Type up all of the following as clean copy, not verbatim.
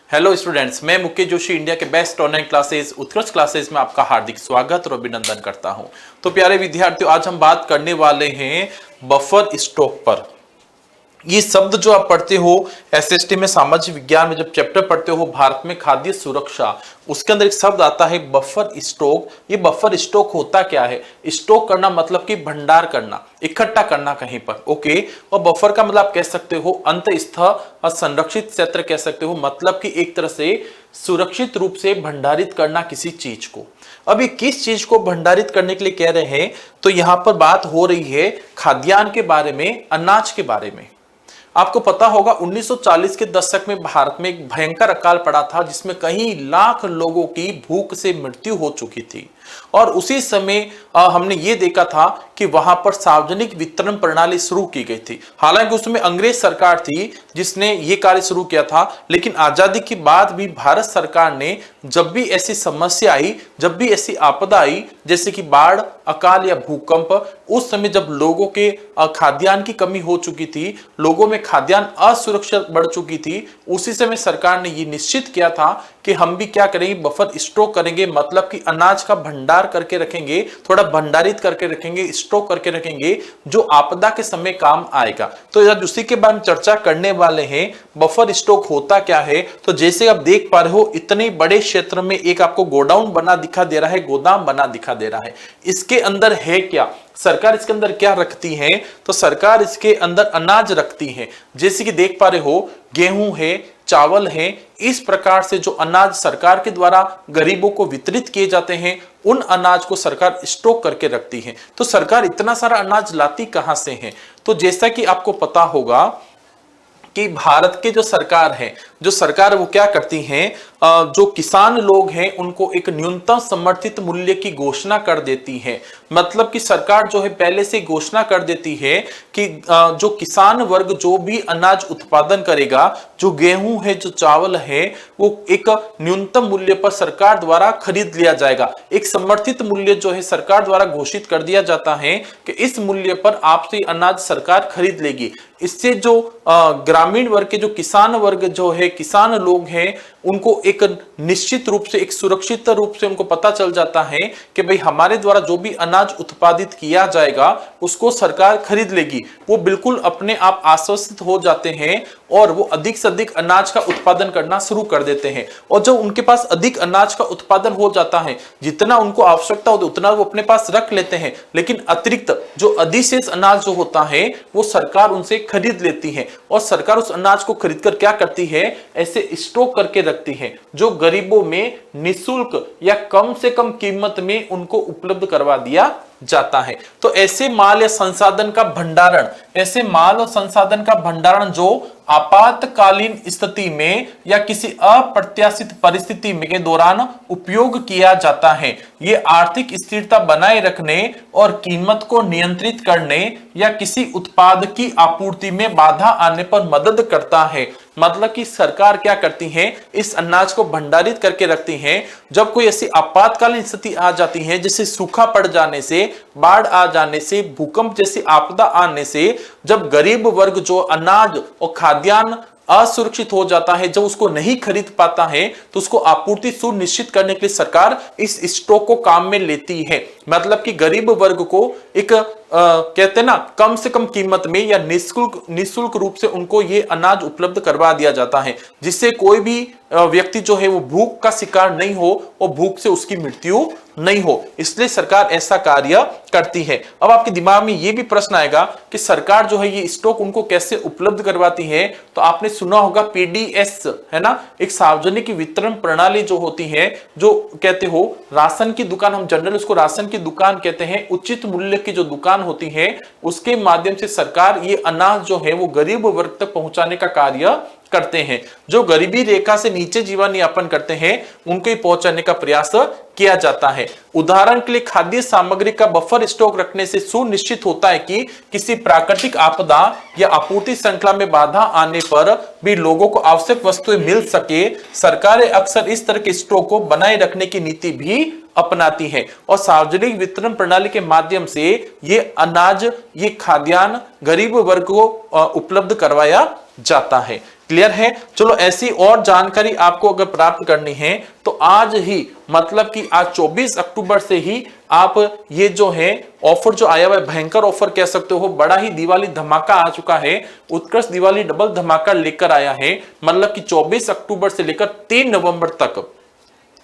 Hello students, मैं Mukesh Joshi India के best online classes उत्कृष्ट क्लासेस में आपका हार्दिक स्वागत और अभिनंदन करता हूं। तो प्यारे विद्यार्थियों, आज हम बात करने वाले हैं बफर स्टॉक पर। ये शब्द जो आप पढ़ते हो एसएसटी में, सामाजिक विज्ञान में जब चैप्टर पढ़ते हो भारत में खाद्य सुरक्षा, उसके अंदर एक शब्द आता है बफर स्टॉक। ये बफर स्टॉक होता क्या है? स्टॉक करना मतलब कि भंडार करना, इकट्ठा करना कहीं पर। ओके, और बफर का मतलब आप कह सकते हो अंतस्थ और संरक्षित क्षेत्र कह सकते हो, मतलब कि एक तरह से सुरक्षित रूप से भंडारित करना किसी चीज को। अब ये किस चीज को भंडारित करने के लिए कह रहे हैं? तो यहां पर बात हो रही है खाद्यान्न के बारे में, अनाज के बारे में। आपको पता होगा 1940 के दशक में भारत में एक भयंकर अकाल पड़ा था जिसमें कई लाख लोगों की भूख से मृत्यु हो चुकी थी। और उसी समय हमने ये देखा था कि वहां पर सार्वजनिक वितरण प्रणाली शुरू की गई थी। हालांकि उसमें अंग्रेज सरकार थी जिसने ये कार्य शुरू किया था, लेकिन आजादी के बाद भी भारत सरकार ने जब भी ऐसी समस्या आई, जब भी ऐसी आपदा आई जैसे कि बाढ़, अकाल या भूकंप, उस समय जब लोगों के खाद्यान्न की कमी हो चुकी थी, लोगों में खाद्यान्न असुरक्षा बढ़ चुकी थी, उसी समय सरकार ने ये निश्चित किया था कि हम भी क्या करेंगे, बफर स्टॉक करेंगे, मतलब कि अनाज का भंडार करके रखेंगे, थोड़ा भंडारित करके रखेंगे, स्टॉक करके रखेंगे, जो आपदा के समय काम आएगा। तो आज उसी के बारे में चर्चा करने वाले हैं। बफर स्टॉक होता क्या है? तो जैसे आप देख पा रहे हो, इतने बड़े क्षेत्र में एक आपको गोडाउन बना दिखा दे रहा है, गोदाम बना दिखा दे रहा है। इसके अंदर है क्या? सरकार इसके अंदर क्या रखती है? तो सरकार इसके अंदर अनाज रखती है। जैसे कि देख पा रहे हो, गेहूं है, चावल है, इस प्रकार से जो अनाज सरकार के द्वारा गरीबों को वितरित किए जाते हैं, उन अनाज को सरकार स्टॉक करके रखती है। तो सरकार इतना सारा अनाज लाती कहां से है? तो जैसा कि आपको पता होगा कि भारत के जो सरकार है वो क्या करती हैं, जो किसान लोग हैं उनको एक न्यूनतम समर्थित मूल्य की घोषणा कर देती है। मतलब कि सरकार जो है पहले से घोषणा कर देती है कि जो किसान वर्ग जो भी अनाज उत्पादन करेगा, जो गेहूं है, जो चावल है, वो एक न्यूनतम मूल्य पर सरकार द्वारा खरीद लिया जाएगा। एक समर्थित मूल्य जो है सरकार द्वारा घोषित कर दिया जाता है कि इस मूल्य पर आपसे अनाज सरकार खरीद लेगी। इससे जो ग्रामीण वर्ग के जो किसान वर्ग जो है, किसान लोग हैं, उनको एक निश्चित रूप से, एक सुरक्षित रूप से उनको पता चल जाता है कि भाई हमारे द्वारा जो भी अनाज उत्पादित किया जाएगा उसको सरकार खरीद लेगी। वो बिल्कुल अपने आप आश्वस्त हो जाते हैं और वो अधिक से अधिक अनाज का उत्पादन करना शुरू कर देते हैं। और जब उनके पास अधिक अनाज का उत्पादन हो जाता है, जितना उनको आवश्यकता होती है उतना वो अपने पास रख लेते हैं, लेकिन अतिरिक्त जो अधिशेष अनाज जो होता है वो सरकार उनसे खरीद लेती है। और सरकार उस अनाज को खरीदकर क्या करती है, ऐसे स्टॉक करके रखती है, जो गरीबों में निःशुल्क या कम से कम कीमत में उनको उपलब्ध करवा दिया जाता है। तो ऐसे माल या संसाधन का भंडारण, ऐसे माल और संसाधन का भंडारण जो आपातकालीन स्थिति में या किसी अप्रत्याशित परिस्थिति में के दौरान उपयोग किया जाता है, ये आर्थिक स्थिरता बनाए रखने और कीमत को नियंत्रित करने या किसी उत्पाद की आपूर्ति में बाधा आने पर मदद करता है। मतलब कि सरकार क्या करती है, इस अनाज को भंडारित करके रखती है। जब कोई ऐसी आपातकालीन स्थिति आ जाती है, जैसे सूखा पड़ जाने से, बाढ़ आ जाने से, भूकंप जैसी आपदा आने से, जब गरीब वर्ग जो अनाज और खाद्यान्न असुरक्षित हो जाता है, जब उसको नहीं खरीद पाता है, तो उसको आपूर्ति सुनिश्चित करने के लिए सरकार इस स्टॉक को काम में लेती है। मतलब कि गरीब वर्ग को एक कहते हैं ना, कम से कम कीमत में या निःशुल्क रूप से उनको ये अनाज उपलब्ध करवा दिया जाता है, जिससे कोई भी व्यक्ति जो है वो भूख का शिकार नहीं हो और भूख से उसकी मृत्यु नहीं हो। इसलिए सरकार ऐसा कार्य करती है। अब आपके दिमाग में ये भी प्रश्न आएगा कि सरकार जो है ये स्टॉक उनको कैसे उपलब्ध करवाती है? तो आपने सुना होगा पीडीएस, है ना, एक सार्वजनिक वितरण प्रणाली जो होती है, जो कहते हो राशन की दुकान, हम जनरल उसको राशन की दुकान कहते हैं, उचित मूल्य की जो दुकान होती है, उसके माध्यम से सरकार ये अनाज जो है वो गरीब वर्ग तक पहुंचाने का कार्य करते हैं। जो गरीबी रेखा से नीचे जीवन यापन करते हैं उनको ही पहुंचाने का प्रयास किया जाता है। उदाहरण के लिए खाद्य सामग्री का बफर स्टॉक रखने से सुनिश्चित होता है कि किसी प्राकृतिक आपदा या आपूर्ति श्रृंखला में बाधा आने पर भी लोगों को आवश्यक वस्तुएं मिल सके। सरकारें अक्सर इस तरह के स्टॉक को बनाए रखने की नीति भी अपनाती है और सार्वजनिक वितरण प्रणाली के माध्यम से ये अनाज, ये खाद्यान्न गरीब वर्ग को उपलब्ध करवाया जाता है। क्लियर है। चलो ऐसी और जानकारी आपको अगर प्राप्त करनी है तो आज ही मतलब कि आज 24 अक्टूबर से ही आप ये जो है ऑफर जो आया हुआ है, भयंकर ऑफर कह सकते हो, बड़ा ही दिवाली धमाका आ चुका है। उत्कृष्ट दिवाली डबल धमाका लेकर आया है, मतलब कि 24 अक्टूबर से लेकर 3 नवंबर तक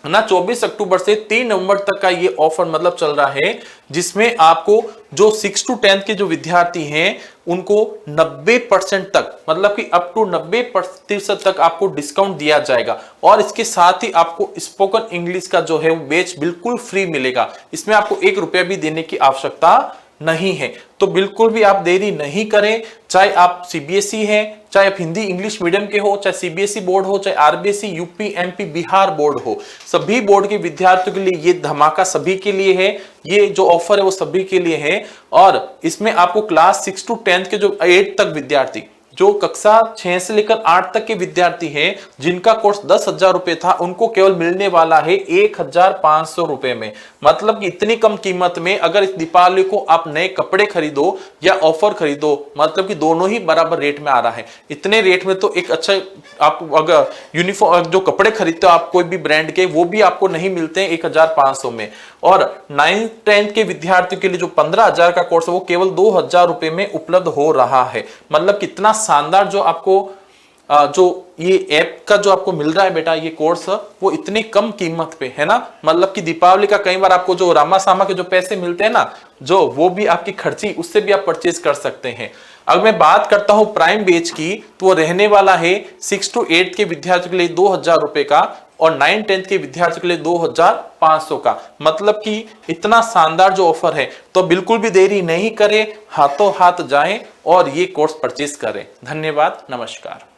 ना, 24 अक्टूबर से 3 नवंबर तक का ये ऑफर मतलब चल रहा है, जिसमें आपको जो 6 to 10 के जो विद्यार्थी हैं उनको 90% तक मतलब कि अप टू 90% तक आपको डिस्काउंट दिया जाएगा। और इसके साथ ही आपको स्पोकन इंग्लिश का जो है वो बैच बिल्कुल फ्री मिलेगा। इसमें आपको 1 रुपया भी देने की आवश्यकता नहीं है। तो बिल्कुल भी आप देरी नहीं करें, चाहे आप सीबीएसई हैं, चाहे आप हिंदी इंग्लिश मीडियम के हो, चाहे सीबीएसई बोर्ड हो, चाहे RBSE, UP, MP, Bihar board हो, सभी बोर्ड के विद्यार्थियों के लिए ये धमाका सभी के लिए है। ये जो ऑफर है वो सभी के लिए है। और इसमें आपको क्लास 6 to 10 के जो 8 तक विद्यार्थी, जो कक्षा 6 से लेकर 8 तक के विद्यार्थी हैं जिनका कोर्स 10,000 रुपए था, उनको केवल मिलने वाला है 1,500 रुपए में। मतलब कि इतनी कम कीमत में अगर इस दीपावली को आप नए कपड़े खरीदो या ऑफर खरीदो, मतलब कि दोनों ही बराबर रेट में आ रहा है। इतने रेट में तो एक अच्छा आप अगर यूनिफॉर्म जो कपड़े खरीदते हो आप कोई भी ब्रांड के, वो भी आपको नहीं मिलते हैं 1,500 में। और 9th 10th के विद्यार्थियों के लिए जो 15,000 का कोर्स है वो केवल 2,000 रुपए में उपलब्ध हो रहा है। मतलब कितना शानदार जो आपको जो ये ऐप का जो आपको मिल रहा है बेटा, ये कोर्स वो इतनी कम कीमत पे है ना। मतलब कि दीपावली का कई बार आपको जो रामा सामा के जो पैसे मिलते हैं ना, जो वो भी आपकी खर्ची, उससे भी आप परचेज कर सकते हैं। अगर मैं बात करता हूं प्राइम बैच की, तो वो रहने वाला है 6 to 8 के विद्यार्थियों के लिए 2,000 रुपए का और 9 10 के विद्यार्थियों के लिए 2,500 का। मतलब कि इतना शानदार जो ऑफर है, तो बिल्कुल भी देरी नहीं करें, हाथों हाथ जाएं और ये कोर्स परचेज करें। धन्यवाद, नमस्कार।